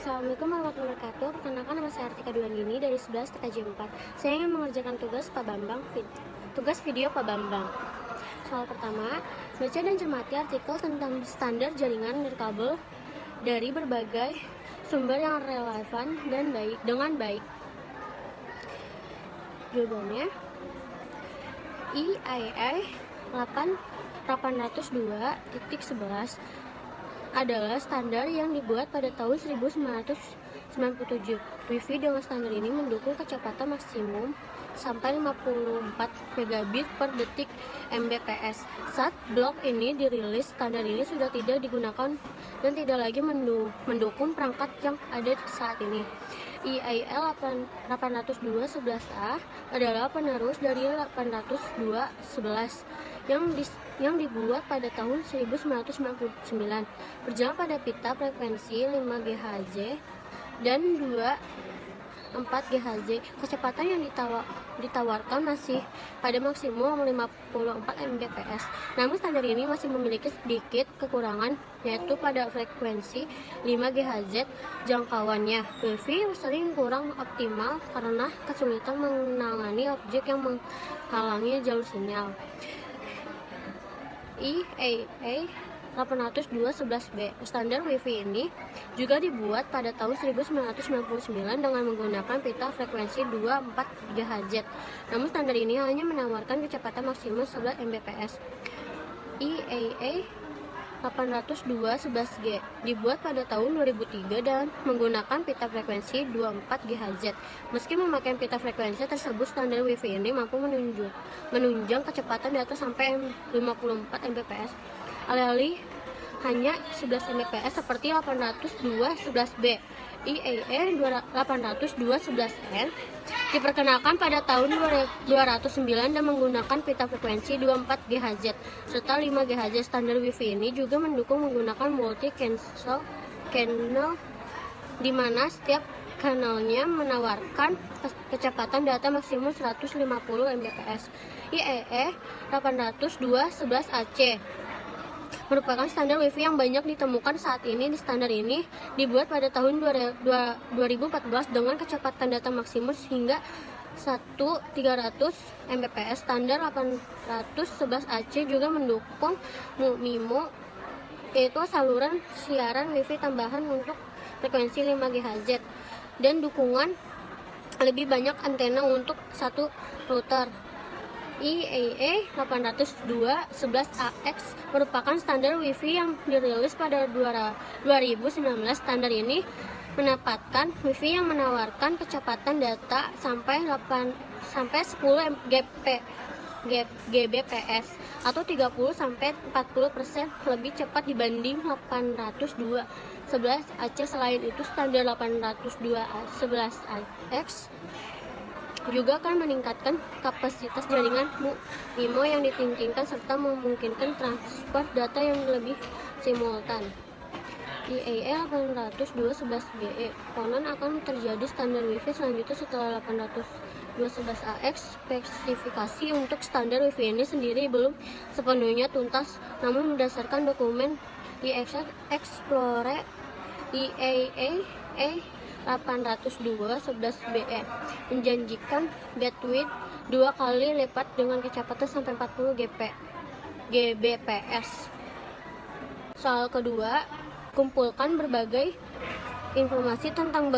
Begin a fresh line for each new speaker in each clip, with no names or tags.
Assalamualaikum warahmatullahi wabarakatuh. Perkenalkan, nama saya Artika Duandini dari 11 TKJ 4. Saya ingin mengerjakan tugas video Pak Bambang. Soal pertama, baca dan cermati artikel tentang standar jaringan nirkabel dari berbagai sumber yang relevan dan dengan baik. Jawabannya, IEEE 802.11 adalah standar yang dibuat pada tahun 1997. Wi-Fi dengan standar ini mendukung kecepatan maksimum sampai 54 megabit per detik Mbps. Saat blok ini dirilis, standar ini sudah tidak digunakan dan tidak lagi mendukung perangkat yang ada saat ini. IEEE 802.11a adalah penerus dari 802.11 yang dibuat pada tahun 1999, berjalan pada pita frekuensi 5 GHz dan 4 GHz. Kecepatan yang ditawarkan masih pada maksimum 54 Mbps. Namun standar ini masih memiliki sedikit kekurangan, yaitu pada frekuensi 5 GHz jangkauannya. Wi-Fi sering kurang optimal karena kesulitan menangani objek yang menghalangi jalur sinyal. IEEE 802.11b. Standar Wi-Fi ini juga dibuat pada tahun 1999 dengan menggunakan pita frekuensi 24 GHz. Namun standar ini hanya menawarkan kecepatan maksimum 11 Mbps. IEEE 802.11g dibuat pada tahun 2003 dan menggunakan pita frekuensi 24 GHz. Meski memakai pita frekuensi tersebut, standar Wi-Fi ini mampu menunjang kecepatan di atas sampai 54 Mbps. Alih-alih hanya 11 Mbps seperti 802.11b. IEEE 802.11n diperkenalkan pada tahun 2009 dan menggunakan pita frekuensi 24 GHz serta 5 GHz. Standar Wi-Fi ini juga mendukung menggunakan multi channel di mana setiap kanalnya menawarkan kecepatan data maksimum 150 Mbps. IEEE 802.11ac merupakan standar Wi-Fi yang banyak ditemukan saat ini. Standar ini dibuat pada tahun 2014 dengan kecepatan data maksimum hingga 1300 Mbps. Standar 811ac juga mendukung MIMO, yaitu saluran siaran Wi-Fi tambahan untuk frekuensi 5 GHz dan dukungan lebih banyak antena untuk satu router. IEEE 802.11ax merupakan standar Wi-Fi yang dirilis pada 2019. Standar ini menempatkan Wi-Fi yang menawarkan kecepatan data sampai 10 Gbps atau 30-40% lebih cepat dibanding 802.11ac. Selain itu, standar 802.11ax juga akan meningkatkan kapasitas jaringan MIMO yang ditingkatkan serta memungkinkan transfer data yang lebih simultan. IEEE 802.11be konon akan terjadi standar Wi-Fi selanjutnya setelah 802.11ax. Spesifikasi untuk standar Wi-Fi ini sendiri belum sepenuhnya tuntas, namun berdasarkan dokumen Explorer IEEE 802.11be menjanjikan bandwidth 2 kali lipat dengan kecepatan sampai 40 Gbps. Soal kedua, kumpulkan berbagai informasi tentang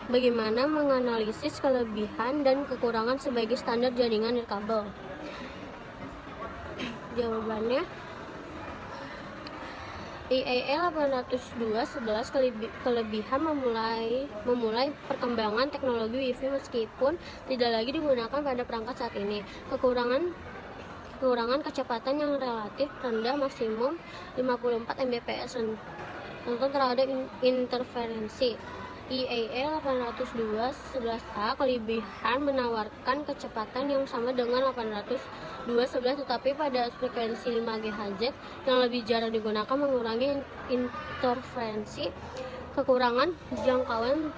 bagaimana menganalisis kelebihan dan kekurangan sebagai standar jaringan nirkabel. Jawabannya, IEEE 802.11 kelebihan memulai perkembangan teknologi Wi-Fi meskipun tidak lagi digunakan pada perangkat saat ini. Kekurangan kecepatan yang relatif rendah maksimum 54 Mbps rentan terhadap interferensi. IEEE 802.11a kelebihan menawarkan kecepatan yang sama dengan 802.11 tetapi pada frekuensi 5 GHz yang lebih jarang digunakan, mengurangi interferensi. Kekurangan jangkauan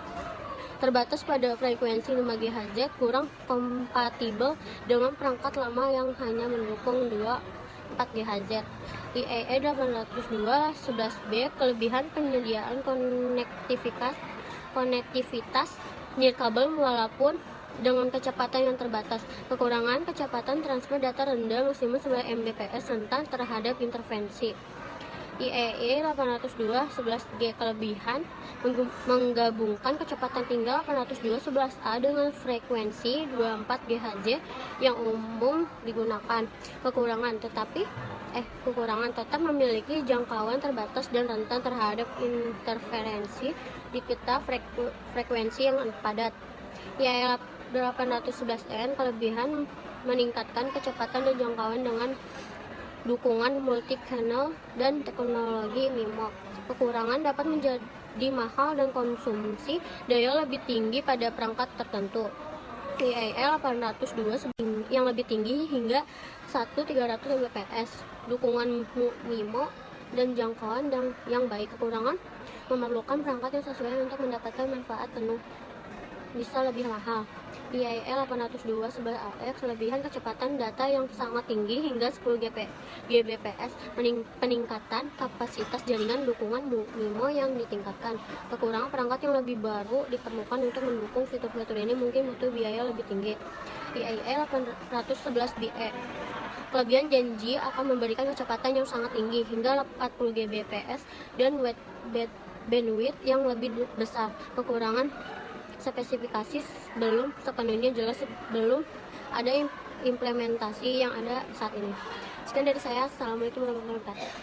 terbatas pada frekuensi 5 GHz kurang kompatibel dengan perangkat lama yang hanya mendukung 4 GHz. IEEE 802.11b kelebihan penyediaan konektivitas konektivitas nirkabel walaupun dengan kecepatan yang terbatas. Kekurangan kecepatan transfer data rendah maksimum 9 Mbps rentan terhadap intervensi. IEEE 802.11g kelebihan menggabungkan kecepatan tinggal 802.11a dengan frekuensi 24 GHz yang umum digunakan. Kekurangan tetap memiliki jangkauan terbatas dan rentan terhadap interferensi di pita frekuensi yang padat. IEEE 811n kelebihan meningkatkan kecepatan dan jangkauan dengan dukungan multi-channel dan teknologi MIMO. Kekurangan dapat menjadi mahal dan konsumsi daya lebih tinggi pada perangkat tertentu. IEEE 802 yang lebih tinggi hingga 1300 Mbps. Dukungan MIMO dan jangkauan yang baik. Kekurangan memerlukan perangkat yang sesuai untuk mendapatkan manfaat penuh. Bisa lebih mahal. IEEE 802.11ax kelebihan kecepatan data yang sangat tinggi hingga 10 Gbps, peningkatan kapasitas jaringan dukungan MIMO yang ditingkatkan. Kekurangan perangkat yang lebih baru diperlukan untuk mendukung fitur-fitur ini mungkin butuh biaya lebih tinggi. IEEE 811be kelebihan janji akan memberikan kecepatan yang sangat tinggi hingga 40 Gbps dan bandwidth yang lebih besar. Kekurangan spesifikasi belum sepenuhnya jelas, belum ada implementasi yang ada saat ini. Sekian dari saya. Assalamualaikum warahmatullahi wabarakatuh.